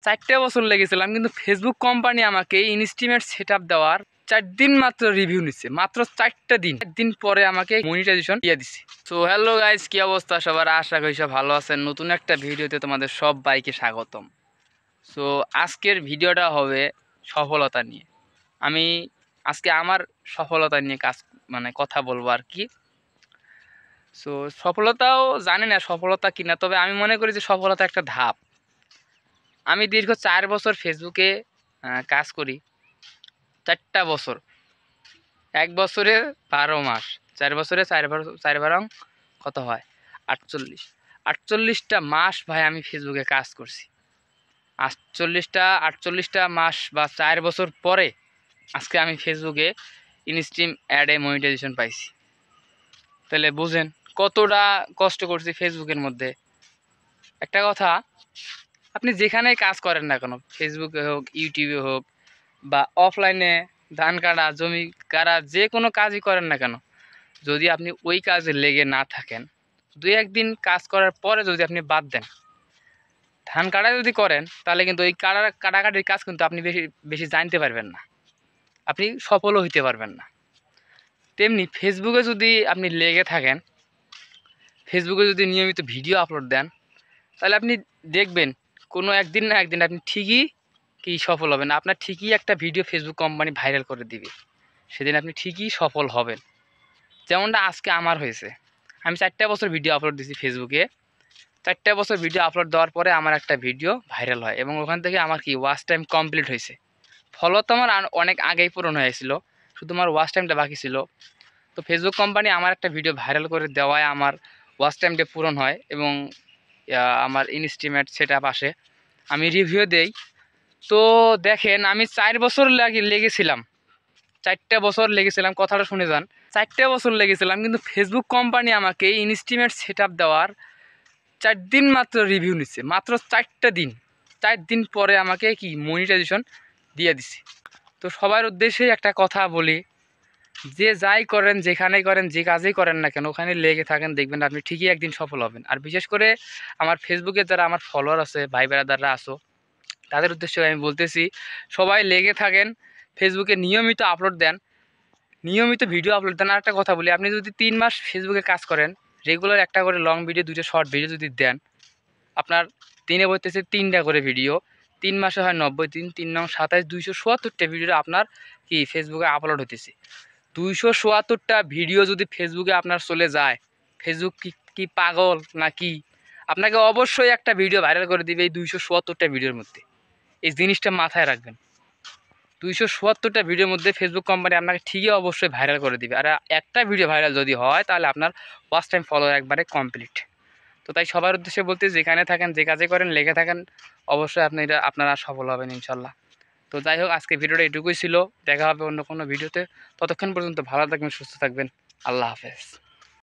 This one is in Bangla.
4টে বছর লেগেছিলাম, কিন্তু ফেসবুক কোম্পানি আমাকে ইনস্টিমেট সেটআপ দেওয়ার 4 দিন মাত্র রিভিউ নিচ্ছে, মাত্র 4টা দিন। 4 দিন পরে আমাকে মনিটাইজেশন দিয়ে দিচ্ছে। সো হ্যালো গাইস, কি অবস্থা সবার? আশা করি সব ভালো আছেন। নতুন একটা ভিডিওতে তোমাদের সব বাইকে স্বাগতম। সো আজকের ভিডিওটা হবে সফলতা নিয়ে। আমি আজকে আমার সফলতা নিয়ে কথা বলবো আর কি। সো সফলতাও জানি না সফলতা কিনা, তবে আমি মনে করি যে সফলতা একটা ধাপ। আমি দীর্ঘ 4 বছর ফেসবুকে কাজ করি। 4টা বছর, 1 বছরে 12 মাস, 4 বছরে 4 বারং কত হয়? 48। 48টা মাস ভাই আমি ফেসবুকে কাজ করছি। 48টা মাস বা 4 বছর পরে আজকে আমি ফেসবুকে ইনস্ট্রিম অ্যাডে মনিটাইজেশন পাইছি। তাহলে বুঝেন কতটা কষ্ট করছি ফেসবুকের মধ্যে। একটা কথা, আপনি যেখানেই কাজ করেন না কেন, ফেসবুকে হোক, ইউটিউবে হোক, বা অফলাইনে ধান কাটা, জমি কাটা, যে কোনো কাজই করেন না কেন, যদি আপনি ওই কাজে লেগে না থাকেন, 2-1 দিন কাজ করার পরে যদি আপনি বাদ দেন, ধান কাটা যদি করেন, তাহলে কিন্তু ওই কাটাকাটির কাজ কিন্তু আপনি বেশি বেশি জানতে পারবেন না, আপনি সফলও হইতে পারবেন না। তেমনি ফেসবুকে যদি আপনি লেগে থাকেন, ফেসবুকে যদি নিয়মিত ভিডিও আপলোড দেন, তাহলে আপনি দেখবেন কোনো একদিন না একদিন আপনি ঠিকই সফল হবেন। আপনার ঠিকই একটা ভিডিও ফেসবুক কোম্পানি ভাইরাল করে দিবে, সেদিন আপনি ঠিকই সফল হবেন। যেমনটা আজকে আমার হয়েছে। আমি 4টা বছর ভিডিও আপলোড দিয়েছি ফেসবুকে। 4টা বছর ভিডিও আপলোড দেওয়ার পরে আমার একটা ভিডিও ভাইরাল হয়, এবং ওখান থেকে আমার ওয়াচ টাইম কমপ্লিট হয়েছে। ফলো তো আমার অনেক আগেই পূরণ হয়েছিল, শুধু আমার ওয়াচ টাইমটা বাকি ছিল। তো ফেসবুক কোম্পানি আমার একটা ভিডিও ভাইরাল করে দেওয়ায় আমার ওয়াচ টাইমটা পূরণ হয়, এবং আমার ইনস্টিমেট সেটআপ আসে, আমি রিভিউ দেই। তো দেখেন, আমি 4 বছর লেগেছিলাম, 4টা বছর লেগেছিলাম, কথাটা শুনে যান। 4টে বছর লেগেছিলাম, কিন্তু ফেসবুক কোম্পানি আমাকে ইনস্টিমেট সেটআপ দেওয়ার 4 দিন মাত্র রিভিউ নিচ্ছে, মাত্র 4টা দিন। 4 দিন পরে আমাকে মনিটাইজেশন দিয়ে দিচ্ছে। তো সবার উদ্দেশ্যে একটা কথা বলি, যে যাই করেন, যেখানেই করেন, যে কাজেই করেন না কেন, ওখানে লেগে থাকেন, দেখবেন আপনি ঠিকই একদিন সফল হবেন। আর বিশেষ করে আমার ফেসবুকে যারা আমার ফলোয়ার আছে, ভাই ব্রাদাররা আছো, তাদের উদ্দেশ্যে আমি বলতেছি, সবাই লেগে থাকেন, ফেসবুকে নিয়মিত আপলোড দেন, নিয়মিত ভিডিও আপলোড দেন। আর একটা কথা বলি, আপনি যদি 3 মাস ফেসবুকে কাজ করেন, রেগুলার একটা করে লং ভিডিও, 2টা শর্ট ভিডিও যদি দেন, আপনার দিনে বলতেছে 3টা করে ভিডিও, 3 মাসে হয় 90 দিন, 3 নং 27, 277টা ভিডিও আপনার ফেসবুকে আপলোড হতেছে। 277টা ভিডিও যদি ফেসবুকে আপনার চলে যায়, ফেসবুক কি পাগল না কি? আপনাকে অবশ্যই একটা ভিডিও ভাইরাল করে দিবে এই 277টা ভিডিওর মধ্যে। এই জিনিসটা মাথায় রাখবেন। 277টা ভিডিওর মধ্যে ফেসবুক কোম্পানি আপনাকে ঠিকই অবশ্যই ভাইরাল করে দিবে। আর একটা ভিডিও ভাইরাল যদি হয়, তাহলে আপনার ওয়াচ টাইম ফলোয়ার একবারে কমপ্লিট। তো তাই সবার উদ্দেশ্যে বলতে, যেখানে থাকেন, যে কাজে করেন, লেগে থাকেন, অবশ্যই আপনারা সফল হবেন ইনশাল্লাহ। তো যাই হোক, আজকে ভিডিওটা এটুকুই ছিল। দেখা হবে অন্য কোনো ভিডিওতে। ততক্ষণ পর্যন্ত ভালো থাকবেন, সুস্থ থাকবেন। আল্লাহ হাফেজ।